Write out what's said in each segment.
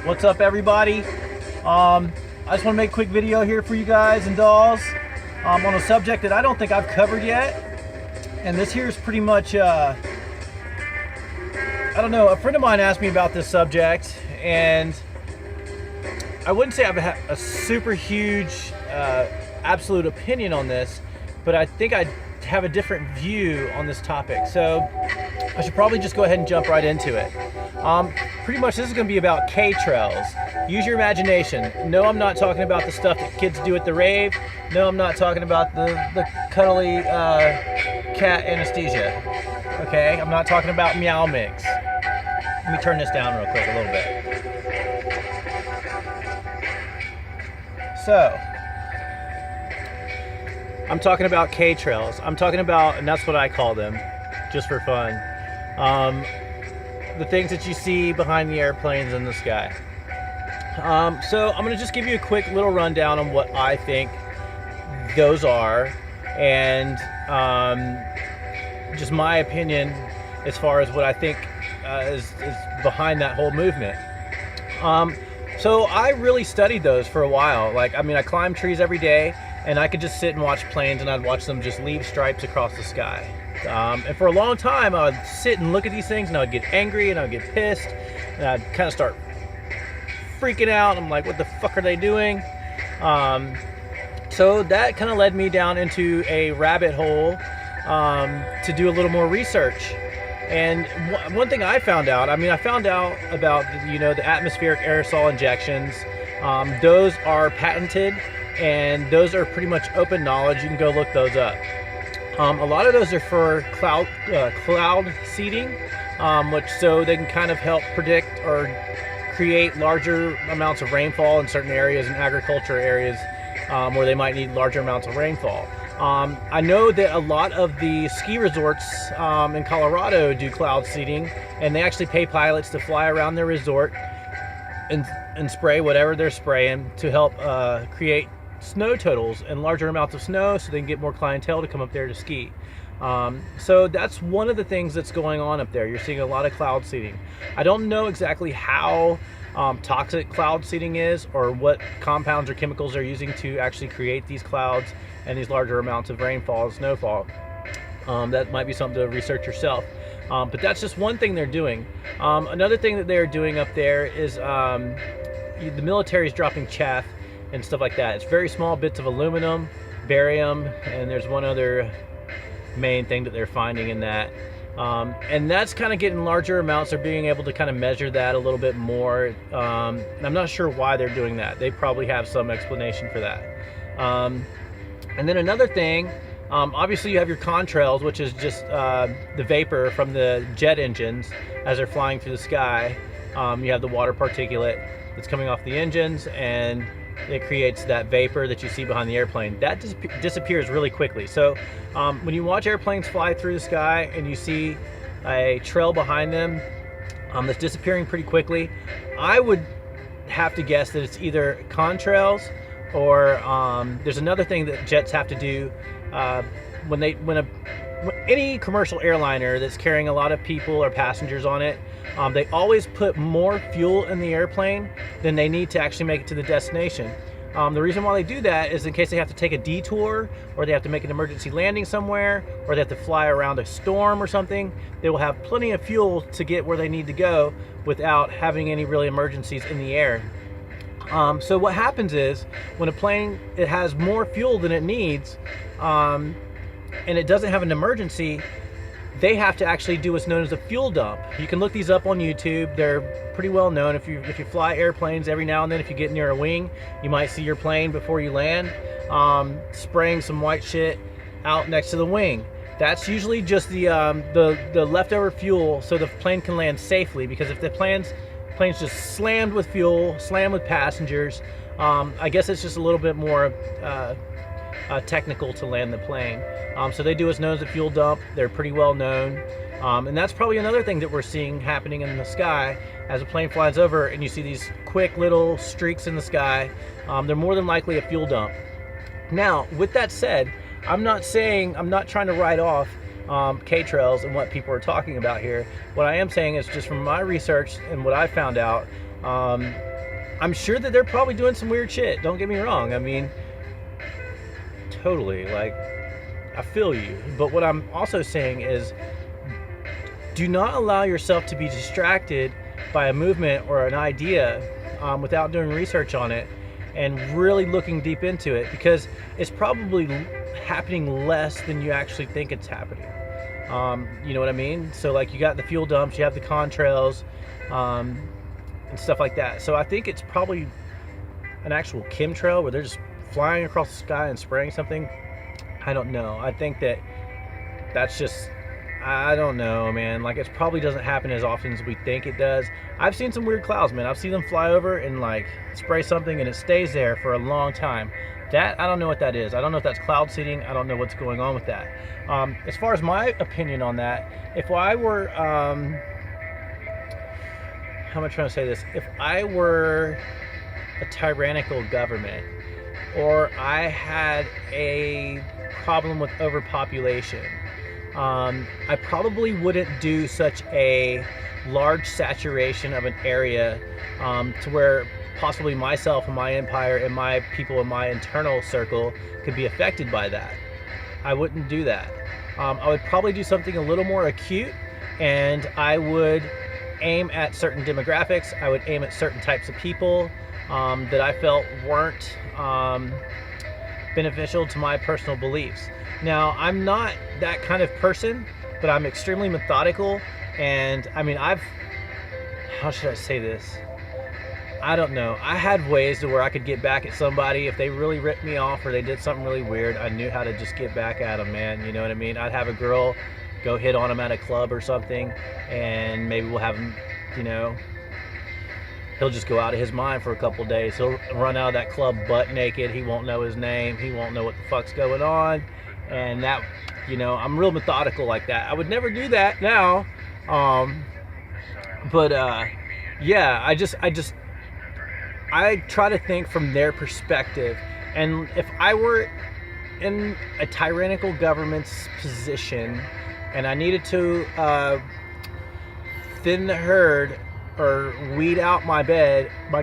What's up, everybody? I just want to make a quick video here for you guys and dolls on a subject that I don't think I've covered yet. And this here is pretty much, I don't know, a friend of mine asked me about this subject, and I wouldn't say I have a super huge, absolute opinion on this, but I think I have a different view on this topic. So I should probably just go ahead and jump right into it. Pretty much this is going to be about K-Trails. Use your imagination. No, I'm not talking about the stuff that kids do at the rave. No, I'm not talking about the cuddly cat anesthesia. Okay, I'm not talking about meow mix. Let me turn this down real quick a little bit. So, I'm talking about K-Trails. I'm talking about, and that's what I call them, just for fun, the things that you see behind the airplanes in the sky. So I'm going to just give you a quick little rundown on what I think those are, and just my opinion as far as what I think is behind that whole movement. So I really studied those for a while. I climb trees every day, and I could just sit and watch planes, and I'd watch them just leave stripes across the sky. And for a long time, I would sit and look at these things, and I would get angry, and I would get pissed, and I'd kind of start freaking out. I'm like, what the fuck are they doing? So that kind of led me down into a rabbit hole to do a little more research. And one thing I found out, I found out about, the atmospheric aerosol injections. Those are patented, and those are pretty much open knowledge. You can go look those up. A lot of those are for cloud seeding, which so they can kind of help predict or create larger amounts of rainfall in certain areas, in agriculture areas where they might need larger amounts of rainfall. I know that a lot of the ski resorts in Colorado do cloud seeding, and they actually pay pilots to fly around their resort and spray whatever they're spraying to help create snow totals and larger amounts of snow, so they can get more clientele to come up there to ski. So that's one of the things that's going on up there. You're seeing a lot of cloud seeding. I don't know exactly how toxic cloud seeding is, or what compounds or chemicals they're using to actually create these clouds and these larger amounts of rainfall and snowfall. That might be something to research yourself. But that's just one thing they're doing. Another thing that they're doing up there is the military is dropping chaff and stuff like that. It's very small bits of aluminum, barium, and there's one other main thing that they're finding in that. And that's kind of getting larger amounts. They're being able to kind of measure that a little bit more. And I'm not sure why they're doing that. They probably have some explanation for that. And then another thing, obviously you have your contrails, which is just the vapor from the jet engines as they're flying through the sky. You have the water particulate that's coming off the engines, and it creates that vapor that you see behind the airplane. That disappears really quickly. So when you watch airplanes fly through the sky and you see a trail behind them that's disappearing pretty quickly, I would have to guess that it's either contrails, or there's another thing that jets have to do when any commercial airliner that's carrying a lot of people or passengers on it, they always put more fuel in the airplane than they need to actually make it to the destination. The reason why they do that is in case they have to take a detour, or they have to make an emergency landing somewhere, or they have to fly around a storm or something. They will have plenty of fuel to get where they need to go without having any really emergencies in the air. So what happens is, when a plane, it has more fuel than it needs, and it doesn't have an emergency, they have to actually do what's known as a fuel dump. You can look these up on YouTube. They're pretty well known. If you fly airplanes, every now and then, if you get near a wing, you might see your plane before you land spraying some white shit out next to the wing. That's usually just the leftover fuel, so the plane can land safely. Because if the plane's just slammed with fuel, slammed with passengers, I guess it's just a little bit more technical to land the plane. So they do what's known as a fuel dump. They're pretty well known. And that's probably another thing that we're seeing happening in the sky as a plane flies over and you see these quick little streaks in the sky. They're more than likely a fuel dump. Now, with that said, I'm not trying to write off K-Trails and what people are talking about here. What I am saying is, just from my research and what I found out, I'm sure that they're probably doing some weird shit. Don't get me wrong. I mean, totally, like, I feel you. But what I'm also saying is, do not allow yourself to be distracted by a movement or an idea without doing research on it and really looking deep into it, because it's probably happening less than you actually think it's happening. You know what I mean? So like, you got the fuel dumps, you have the contrails, and stuff like that. So I think it's probably an actual chemtrail where they're just flying across the sky and spraying something. I don't know. I think that that's just, I don't know, man. Like, it probably doesn't happen as often as we think it does. I've seen some weird clouds, man. I've seen them fly over and like spray something and it stays there for a long time. That, I don't know what that is. I don't know if that's cloud seeding. I don't know what's going on with that. As far as my opinion on that, if I were, how am I trying to say this? If I were a tyrannical government, or I had a problem with overpopulation, I probably wouldn't do such a large saturation of an area to where possibly myself and my empire and my people in my internal circle could be affected by that. I wouldn't do that. I would probably do something a little more acute, and I would aim at certain demographics. I would aim at certain types of people that I felt weren't beneficial to my personal beliefs. Now, I'm not that kind of person, but I'm extremely methodical, and I mean, how should I say this? I don't know. I had ways to where I could get back at somebody if they really ripped me off or they did something really weird. I knew how to just get back at them, man. You know what I mean? I'd have a girl go hit on him at a club or something, and maybe we'll have him, you know, he'll just go out of his mind for a couple days. He'll run out of that club butt naked. He won't know his name. He won't know what the fuck's going on. And that, you know, I'm real methodical like that. I would never do that now. Yeah, I try to think from their perspective. And if I were in a tyrannical government's position and I needed to thin the herd or weed out my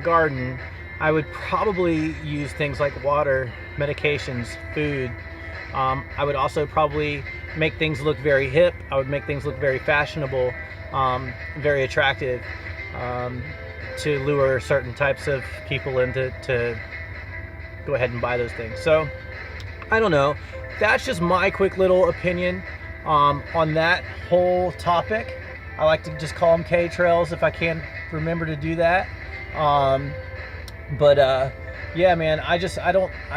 garden, I would probably use things like water, medications, food. I would also probably make things look very hip. I would make things look very fashionable, very attractive, to lure certain types of people into to go ahead and buy those things. So I don't know. That's just my quick little opinion on that whole topic. I like to just call them K-Trails if I can remember to do that. Yeah, man, I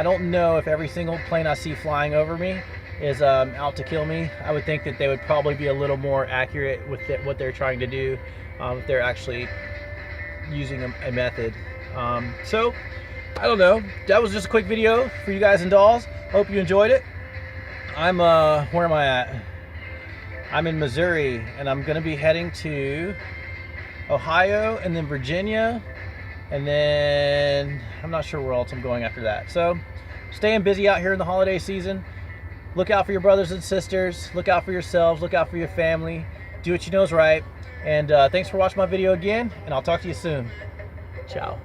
don't know if every single plane I see flying over me is out to kill me. I would think that they would probably be a little more accurate with what they're trying to do if they're actually using a method. So I don't know. That was just a quick video for you guys and dolls. Hope you enjoyed it. Where am I at? I'm in Missouri, and I'm gonna be heading to Ohio and then Virginia, and then I'm not sure where else I'm going after that. So staying busy out here in the holiday season. Look out for your brothers and sisters. Look out for yourselves. Look out for your family. Do what you know is right. And thanks for watching my video again, and I'll talk to you soon. Ciao.